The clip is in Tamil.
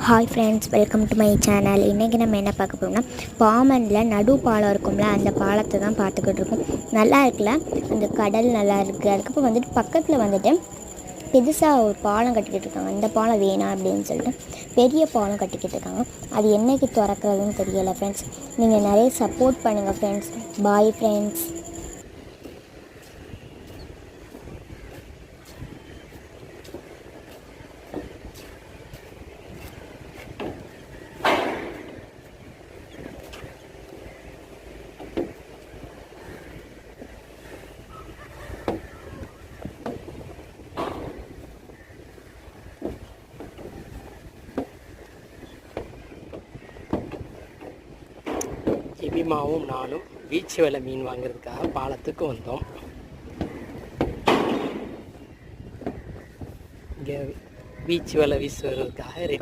Hi friends, welcome to my channel. இன்றைக்கி நம்ம என்ன பார்க்க போகிறோம்னா, பாமனில் நடு பாலம் இருக்கும்ல, அந்த பாலத்தை தான் பார்த்துக்கிட்டு இருக்கோம். நல்லா இருக்குல்ல, அந்த கடல் நல்லா இருக்குது. அதுக்கப்புறம் வந்துட்டு பக்கத்தில் வந்துட்டு புதுசாக ஒரு பாலம் கட்டிக்கிட்டு இருக்காங்க. அந்த பாலம் வேணாம் அப்படின்னு சொல்லிட்டு பெரிய பாலம் கட்டிக்கிட்டு இருக்காங்க. அது என்றைக்கு திறக்கிறதுன்னு தெரியலை ஃப்ரெண்ட்ஸ். நீங்கள் நிறைய சப்போர்ட் பண்ணுங்கள் ஃப்ரெண்ட்ஸ். Bye friends. எபிமாவும் நானும் பீச் வேலை மீன் வாங்குறதுக்காக பாலத்துக்கு வந்தோம். இங்கே பீச் வேலை வீசுவதற்காக ரெடி